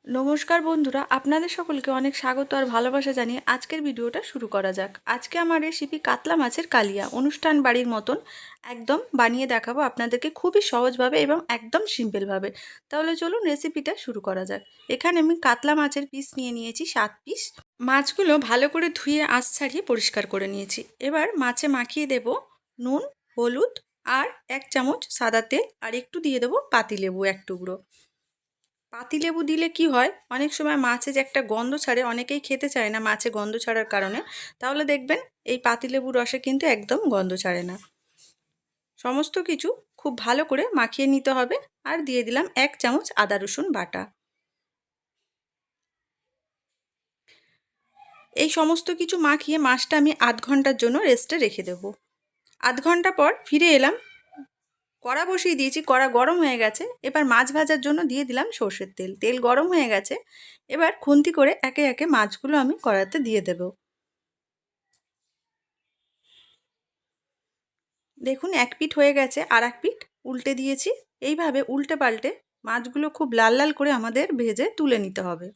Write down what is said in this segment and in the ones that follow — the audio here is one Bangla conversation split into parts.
নমস্কার বন্ধুরা, আপনাদের সকলকে অনেক স্বাগত আর ভালোবাসা জানিয়ে আজকের ভিডিওটা শুরু করা যাক। আজকে আমার রেসিপি কাতলা মাছের কালিয়া, অনুষ্ঠান বাড়ির মতন একদম বানিয়ে দেখাবো আপনাদেরকে খুবই সহজভাবে এবং একদম সিম্পলভাবে। তাহলে চলুন রেসিপিটা শুরু করা যাক। এখানে আমি কাতলা মাছের পিস নিয়ে নিয়েছি 7 পিস। মাছগুলো ভালো করে ধুয়ে আঁশ ছাড়িয়ে পরিষ্কার করে নিয়েছি। এবার মাছে মাখিয়ে দেব নুন, হলুদ আর 1 চামচ সাদা তেল, আর একটু দিয়ে দেবো পাতিলেবু 1 টুকরো। পাতিলেবু দিলে কি হয়, অনেক সময় মাছে যে একটা গন্ধ ছাড়ে, অনেকেই খেতে চায় না মাছে গন্ধ ছাড়ার কারণে। তাহলে দেখবেন এই পাতিলেবুর রসে কিন্তু একদম গন্ধ ছাড়ে না। সমস্ত কিছু খুব ভালো করে মাখিয়ে নিতে হবে। আর দিয়ে দিলাম 1 চামচ আদা রসুন বাটা। এই সমস্ত কিছু মাখিয়ে মাছটা আমি আধ ঘন্টার জন্য রেস্টে রেখে দেব। আধ ঘন্টা পর ফিরে এলাম। কড়া বসিয়ে দিয়েছি, কড়া গরম হয়ে গেছে। এবার মাছ ভাজার জন্য দিয়ে দিলাম সর্ষের তেল। তেল গরম হয়ে গেছে। এবার খুন্তি করে একে একে মাছগুলো আমি কড়াতে দিয়ে দেব। দেখুন, এক পিঠ হয়ে গেছে, আর এক পিঠ উল্টে দিয়েছি। এইভাবে উল্টে পাল্টে মাছগুলো খুব লাল লাল করে আমাদের ভেজে তুলে নিতে হবে।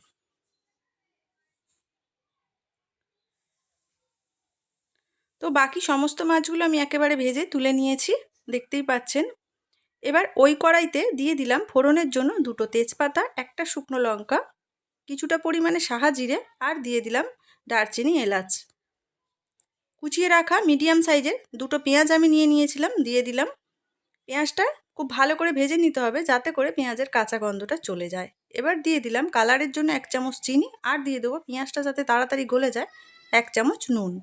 তো বাকি সমস্ত মাছগুলো আমি একেবারে ভেজে তুলে নিয়েছি, দেখতেই পাচ্ছেন। এবার ওই কড়াইতে দিয়ে দিলাম ফোড়নের জন্য 2টো তেজপাতা, একটা শুকনো লঙ্কা, কিছুটা পরিমাণে সাহা জিরে, আর দিয়ে দিলাম দারচিনি, এলাচ। কুচিয়ে রাখা মিডিয়াম সাইজের 2টো পেঁয়াজ আমি নিয়ে নিয়েছিলাম, দিয়ে দিলাম। পেঁয়াজটা খুব ভালো করে ভেজে নিতে হবে, যাতে করে পেঁয়াজের কাঁচা গন্ধটা চলে যায়। এবার দিয়ে দিলাম কালারের জন্য 1 চামচ চিনি, আর দিয়ে দেবো পেঁয়াজটা যাতে তাড়াতাড়ি গলে যায় 1 চামচ নুন।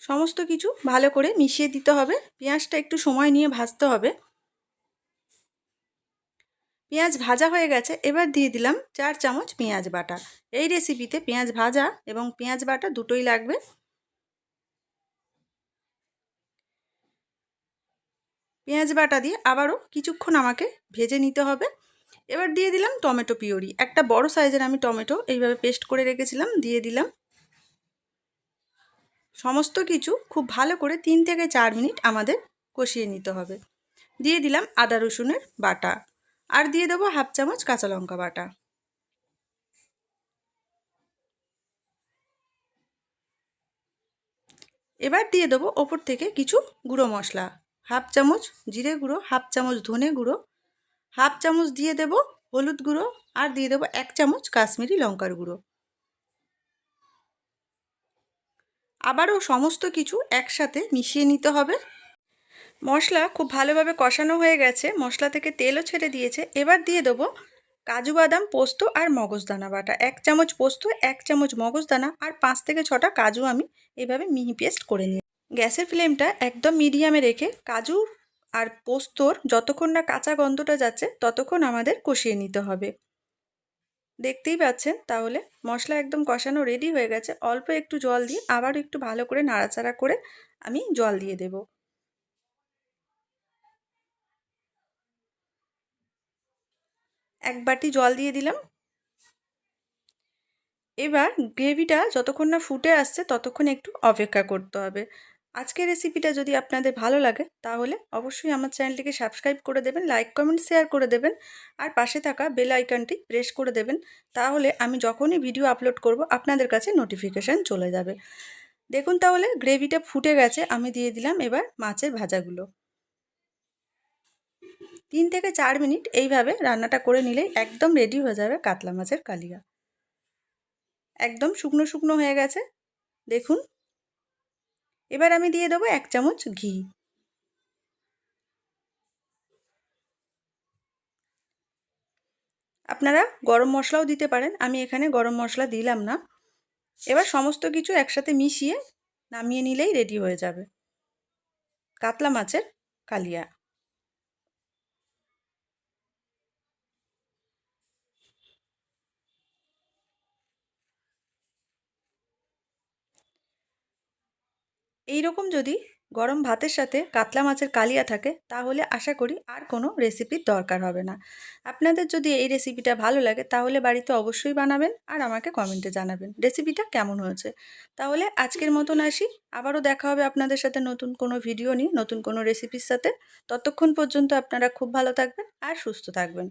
সমস্ত কিছু ভালো করে মিশিয়ে দিতে হবে। পেঁয়াজটা একটু সময় নিয়ে ভাজতে হবে। পেঁয়াজ ভাজা হয়ে গেছে। এবার দিয়ে দিলাম 4 চামচ পেঁয়াজ বাটা। এই রেসিপিতে পেঁয়াজ ভাজা এবং পেঁয়াজ বাটা দুটোই লাগবে। পেঁয়াজ বাটা দিয়ে আবারও কিছুক্ষণ আমাকে ভেজে নিতে হবে। এবার দিয়ে দিলাম টমেটো পিউরি। একটা বড় সাইজের আমি টমেটো এইভাবে পেস্ট করে রেখেছিলাম, দিয়ে দিলাম। সমস্ত কিছু খুব ভালো করে 3 থেকে 4 মিনিট আমাদের কষিয়ে নিতে হবে। দিয়ে দিলাম আদা রসুনের বাটা, আর দিয়ে দেবো 1/2 চামচ কাঁচা লঙ্কা বাটা। এবার দিয়ে দেবো ওপর থেকে কিছু গুঁড়ো মশলা। 1/2 চামচ জিরে গুঁড়ো, 1/2 চামচ ধনে গুঁড়ো, 1/2 চামচ দিয়ে দেবো হলুদ গুঁড়ো, আর দিয়ে দেবো 1 চামচ কাশ্মীরি লঙ্কার গুঁড়ো। আবারও সমস্ত কিছু একসাথে মিশিয়ে নিতে হবে। মশলা খুব ভালোভাবে কষানো হয়ে গেছে, মশলা থেকে তেলও ছেড়ে দিয়েছে। এবার দিয়ে দেবো কাজু বাদাম, পোস্ত আর মগজদানা বাটা। 1 চামচ পোস্ত, 1 চামচ মগজদানা, আর 5 থেকে 6টা কাজু আমি এইভাবে মিহি পেস্ট করে নিই। গ্যাসের ফ্লেমটা একদম মিডিয়ামে রেখে কাজু আর পোস্তর যতক্ষণ না কাঁচা গন্ধটা যাচ্ছে ততক্ষণ আমাদের কষিয়ে নিতে হবে। দেখতেই পাচ্ছেন, তাহলে মশলা একদম কষানো রেডি হয়ে গেছে। অল্প একটু জল দিয়ে আবার একটু ভালো করে নাড়াচাড়া করে আমি জল দিয়ে দেব। 1 বাটি জল দিয়ে দিলাম। এবার গ্রেভিটা যতক্ষণ না ফুটে আসছে ততক্ষণ একটু অপেক্ষা করতে হবে। আজকের রেসিপিটা যদি আপনাদের ভালো লাগে তাহলে অবশ্যই আমার চ্যানেলটিকে সাবস্ক্রাইব করে দেবেন, লাইক কমেন্ট শেয়ার করে দেবেন, আর পাশে থাকা বেল আইকনটি প্রেস করে দেবেন। তাহলে আমি যখনই ভিডিও আপলোড করব আপনাদের কাছে নোটিফিকেশান চলে যাবে। দেখুন, তাহলে গ্রেভিটা ফুটে গেছে। আমি দিয়ে দিলাম এবার মাছের ভাজাগুলো। 3 থেকে 4 মিনিট এইভাবে রান্নাটা করে নিলেই একদম রেডি হয়ে যাবে কাতলা মাছের কালিয়া। একদম শুকনো শুকনো হয়ে গেছে, দেখুন। এবার আমি দিয়ে দেবো 1 চামচ ঘি। আপনারা গরম মশলাও দিতে পারেন, আমি এখানে গরম মশলা দিলাম না। এবার সমস্ত কিছু একসাথে মিশিয়ে নামিয়ে নিলেই রেডি হয়ে যাবে কাতলা মাছের কালিয়া। এই রকম যদি গরম ভাতের সাথে কাতলা মাছের কালিয়া থাকে তাহলে আশা করি আর কোনো রেসিপির দরকার হবে না। আপনাদের যদি এই রেসিপিটা ভালো লাগে তাহলে বাড়িতে অবশ্যই বানাবেন আর আমাকে কমেন্টে জানাবেন রেসিপিটা কেমন হয়েছে। তাহলে আজকের মতন আসি, আবারও দেখা হবে আপনাদের সাথে নতুন কোনো ভিডিও নিয়ে, নতুন কোনো রেসিপির সাথে। ততক্ষণ পর্যন্ত আপনারা খুব ভালো থাকবেন আর সুস্থ থাকবেন।